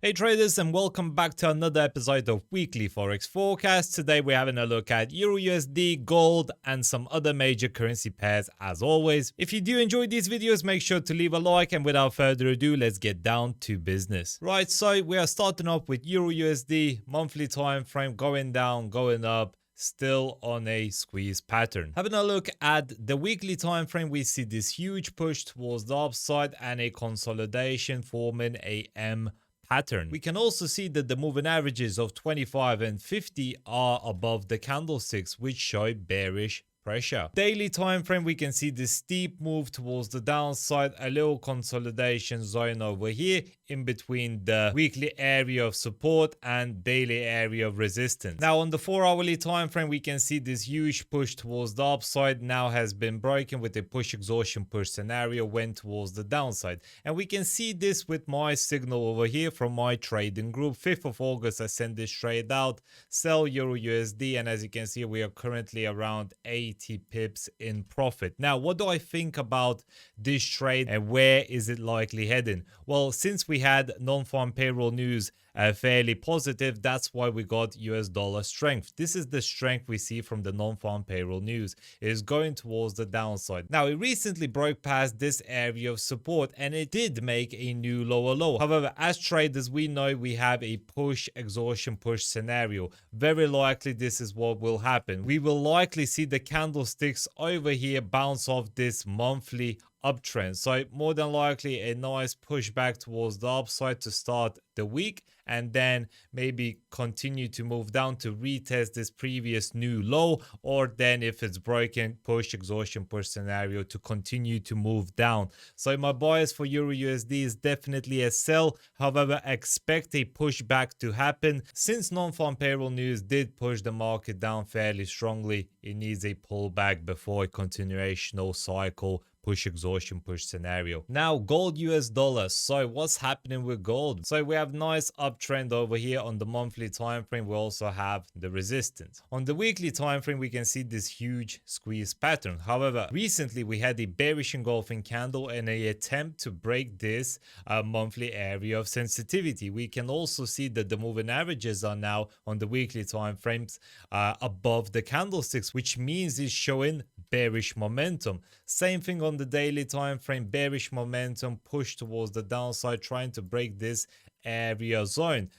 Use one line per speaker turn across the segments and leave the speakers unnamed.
Hey traders, and welcome back to another episode of Weekly Forex Forecast. Today we're having a look at EURUSD, gold and some other major currency pairs as always. If you do enjoy these videos, make sure to leave a like, and without further ado, let's get down to business. Right, so we are starting off with EURUSD, monthly time frame going down, going up, still on a squeeze pattern. Having a look at the weekly time frame, we see this huge push towards the upside and a consolidation forming a M pattern. We can also see that the moving averages of 25 and 50 are above the candlesticks, which show bearish pressure. Daily time frame, we can see this steep move towards the downside, a little consolidation zone over here in between the weekly area of support and daily area of resistance. Now on the 4-hourly time frame, we can see this huge push towards the upside now has been broken with a push exhaustion push scenario went towards the downside, and we can see this with my signal over here from my trading group. 5th of August, I sent this trade out, sell EURUSD, and as you can see, we are currently around 80 pips in profit. Now, what do I think about this trade and where is it likely heading? Well, since we had non-farm payroll news fairly positive, that's why we got US dollar strength. This is the strength we see from the non-farm payroll news. It is going towards the downside. Now, it recently broke past this area of support and it did make a new lower low. However, as traders, we know we have a push exhaustion push scenario. Very likely this is what will happen. We will likely see the candlesticks over here bounce off this monthly uptrend. So more than likely a nice pushback towards the upside to start the week, and then maybe continue to move down to retest this previous new low, or then if it's broken, push exhaustion push scenario to continue to move down. So my bias for EURUSD is definitely a sell. However, expect a pushback to happen. Since non-farm payroll news did push the market down fairly strongly, it needs a pullback before a continuational cycle push exhaustion push scenario. Now gold US dollar. So what's happening with gold? So we have nice uptrend over here on the monthly time frame. We also have the resistance. On the weekly time frame, we can see this huge squeeze pattern. However, recently we had a bearish engulfing candle and an attempt to break this monthly area of sensitivity. We can also see that the moving averages are now on the weekly time frames above the candlesticks, which means it's showing bearish momentum. Same thing on the daily time frame, bearish momentum, push towards the downside, trying to break this area zone.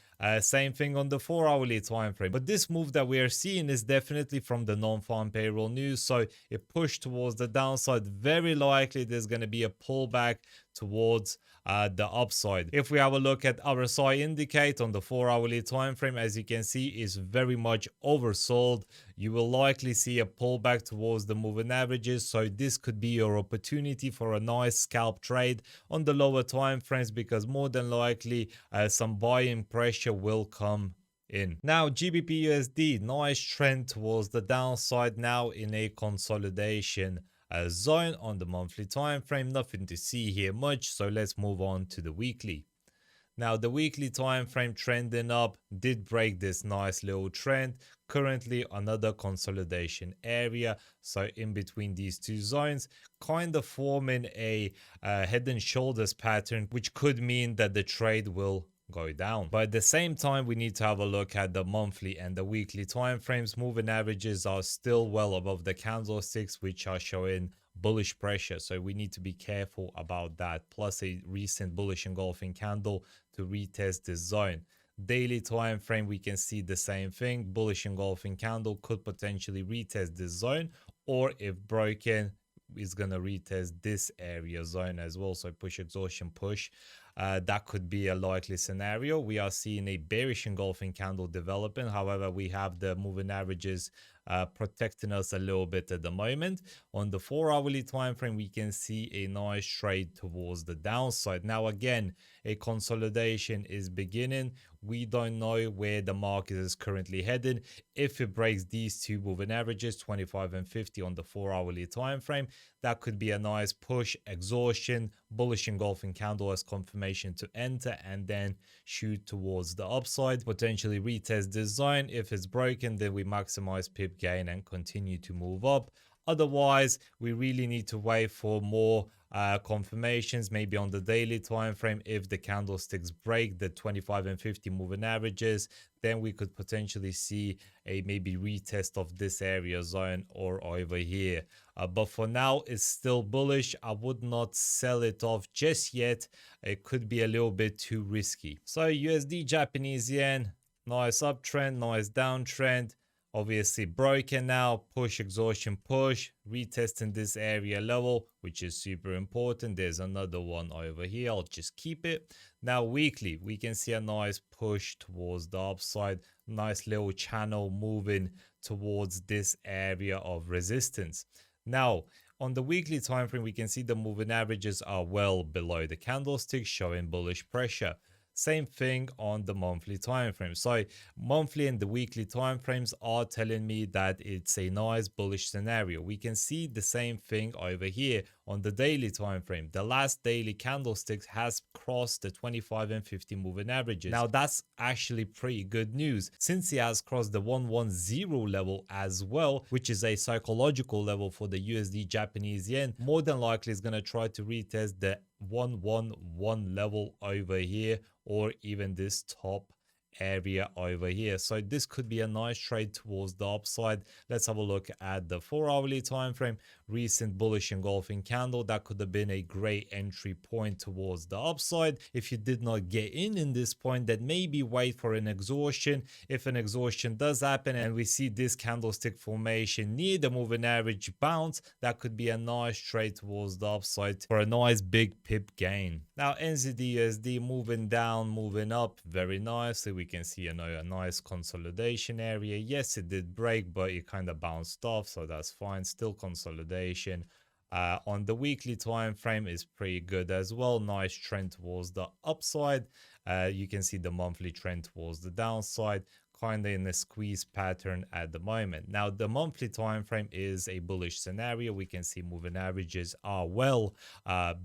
Same thing on the 4-hourly time frame. But this move that we are seeing is definitely from the non-farm payroll news. So it pushed towards the downside. Very likely there's going to be a pullback towards the upside. If we have a look at RSI indicate on the 4-hourly time frame, as you can see, is very much oversold. You will likely see a pullback towards the moving averages. So this could be your opportunity for a nice scalp trade on the lower time frames, because more than likely some buying pressure will come in. Now GBPUSD, nice trend towards the downside, now in a consolidation zone on the monthly time frame. Nothing to see here much, so let's move on to the weekly. Now the weekly time frame trending up, did break this nice little trend. Currently another consolidation area, so in between these two zones, kind of forming a head and shoulders pattern, which could mean that the trade will go down. But at the same time, we need to have a look at the monthly and the weekly time frames. Moving averages are still well above the candlesticks, which are showing bullish pressure, so we need to be careful about that, plus a recent bullish engulfing candle to retest this zone. Daily time frame, we can see the same thing. Bullish engulfing candle could potentially retest this zone, or if broken, is going to retest this area zone as well. So push exhaustion push, that could be a likely scenario. We are seeing a bearish engulfing candle developing. However, we have the moving averages protecting us a little bit at the moment. On the 4-hourly time frame, we can see a nice trade towards the downside. Now again, a consolidation is beginning. We don't know where the market is currently heading. If it breaks these two moving averages, 25 and 50 on the 4-hourly time frame, that could be a nice push exhaustion, bullish engulfing candle as confirmation to enter, and then shoot towards the upside, potentially retest this zone. If it's broken, then we maximize pip gain and continue to move up. Otherwise, we really need to wait for more confirmations, maybe on the daily time frame. If the candlesticks break the 25 and 50 moving averages, then we could potentially see a maybe retest of this area zone or over here. But for now, it's still bullish. I would not sell it off just yet. It could be a little bit too risky. So USD Japanese yen, nice uptrend, nice downtrend. Obviously broken now, push, exhaustion, push, retesting this area level, which is super important. There's another one over here. I'll just keep it. Now weekly, we can see a nice push towards the upside, nice little channel moving towards this area of resistance. Now, on the weekly time frame, we can see the moving averages are well below the candlestick, showing bullish pressure. Same thing on the monthly time frame. So monthly and the weekly time frames are telling me that it's a nice bullish scenario. We can see the same thing over here on the daily time frame. The last daily candlestick has crossed the 25 and 50 moving averages. Now that's actually pretty good news, since it has crossed the 110 level as well, which is a psychological level for the USD Japanese yen. More than likely it's going to try to retest the 111 level over here, or even this top area over here. So this could be a nice trade towards the upside. Let's have a look at the 4-hourly time frame. Recent bullish engulfing candle, that could have been a great entry point towards the upside. If you did not get in this point, then maybe wait for an exhaustion. If an exhaustion does happen and we see this candlestick formation near the moving average bounce, that could be a nice trade towards the upside for a nice big pip gain. Now NZDUSD moving down, moving up very nicely. We can see a nice consolidation area. Yes, it did break, but it kind of bounced off, so that's fine. Still consolidation. On the weekly time frame is pretty good as well. Nice trend towards the upside. You can see the monthly trend towards the downside, kind of in a squeeze pattern at the moment. Now the monthly time frame is a bullish scenario. We can see moving averages are well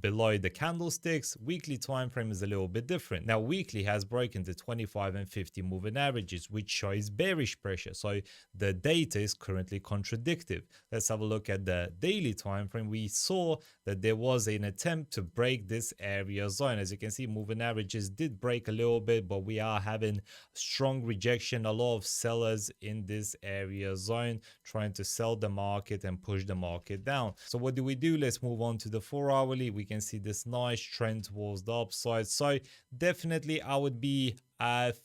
below the candlesticks. Weekly time frame is a little bit different. Now weekly has broken the 25 and 50 moving averages, which shows bearish pressure. So the data is currently contradictive. Let's have a look at the daily time frame. We saw that there was an attempt to break this area zone. As you can see, moving averages did break a little bit, but we are having strong rejection. A lot of sellers in this area zone trying to sell the market and push the market down. So what do? Let's move on to the 4-hourly. We can see this nice trend towards the upside. So definitely I would be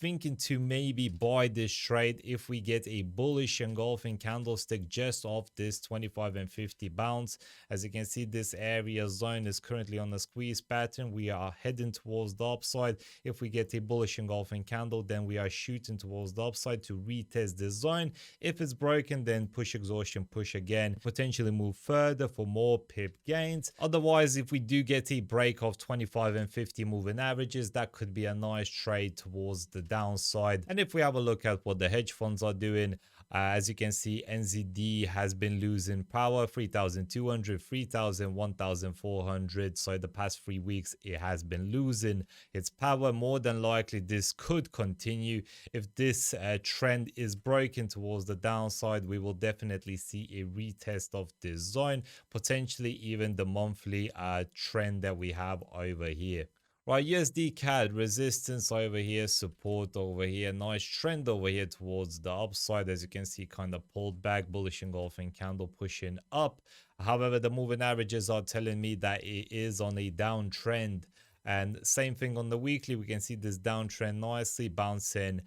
thinking to maybe buy this trade if we get a bullish engulfing candlestick just off this 25 and 50 bounce. As you can see, this area zone is currently on a squeeze pattern. We are heading towards the upside. If we get a bullish engulfing candle, then we are shooting towards the upside to retest this zone. If it's broken, then push, exhaustion, push again, potentially move further for more pip gains. Otherwise, if we do get a break of 25 and 50 moving averages, that could be a nice trade towards the downside. And if we have a look at what the hedge funds are doing, as you can see, NZD has been losing power, 3,200, 3,000, 1,400. So the past 3 weeks, it has been losing its power. More than likely, this could continue. If this trend is broken towards the downside, we will definitely see a retest of this zone, potentially even the monthly trend that we have over here. Right, USDCAD resistance over here, support over here, nice trend over here towards the upside. As you can see, kind of pulled back, bullish engulfing candle pushing up. However, the moving averages are telling me that it is on a downtrend. And same thing on the weekly, we can see this downtrend nicely bouncing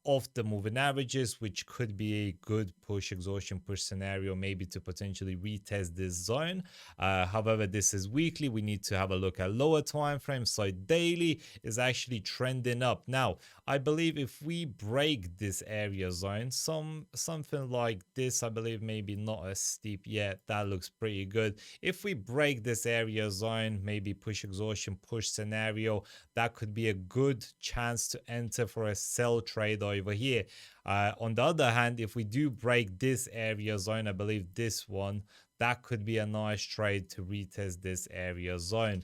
off the moving averages, which could be a good push, exhaustion, push scenario, maybe to potentially retest this zone. However, this is weekly. We need to have a look at lower time frames. So daily is actually trending up. Now, I believe if we break this area zone, something like this, I believe maybe not as steep yet. That looks pretty good. If we break this area zone, maybe push, exhaustion, push scenario, that could be a good chance to enter for a sell trade over here. On the other hand, if we do break this area zone, I believe this one, that could be a nice trade to retest this area zone.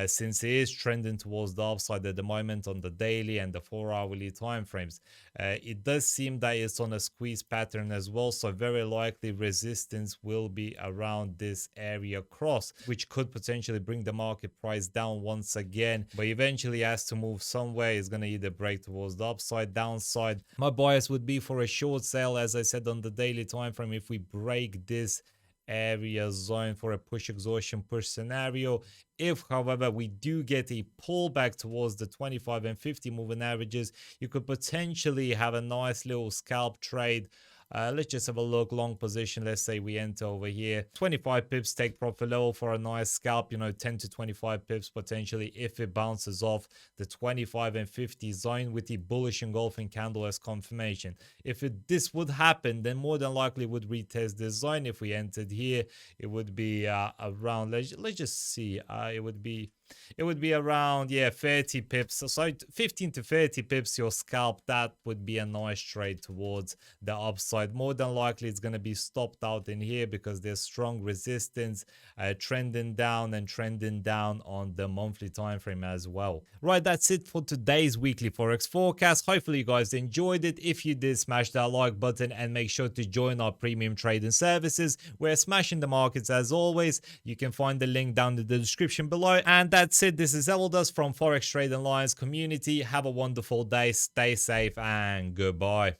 since it is trending towards the upside at the moment on the daily and the 4-hourly time frames. It does seem that it's on a squeeze pattern as well, so very likely resistance will be around this area cross, which could potentially bring the market price down once again, but eventually has to move somewhere. It's going to either break towards the upside, downside. My bias would be for a short sale, as I said, on the daily time frame if we break this area zone for a push exhaustion push scenario. If, however, we do get a pullback towards the 25 and 50 moving averages, you could potentially have a nice little scalp trade. Let's just have a look. Long position, let's say we enter over here, 25 pips take profit level for a nice scalp, 10 to 25 pips potentially if it bounces off the 25 and 50 zone with the bullish engulfing candle as confirmation. If this would happen, then more than likely would retest this zone. If we entered here, it would be around, let's just see, it would be around 30 pips, so 15 to 30 pips your scalp. That would be a nice trade towards the upside. More than likely it's going to be stopped out in here because there's strong resistance trending down on the monthly time frame as well. Right, that's it for today's weekly forex forecast. Hopefully you guys enjoyed it. If you did, smash that like button and make sure to join our premium trading services. We're smashing the markets as always. You can find the link down in the description below. And that's it. This is Eldus from Forex Trading Alliance community. Have a wonderful day. Stay safe and goodbye.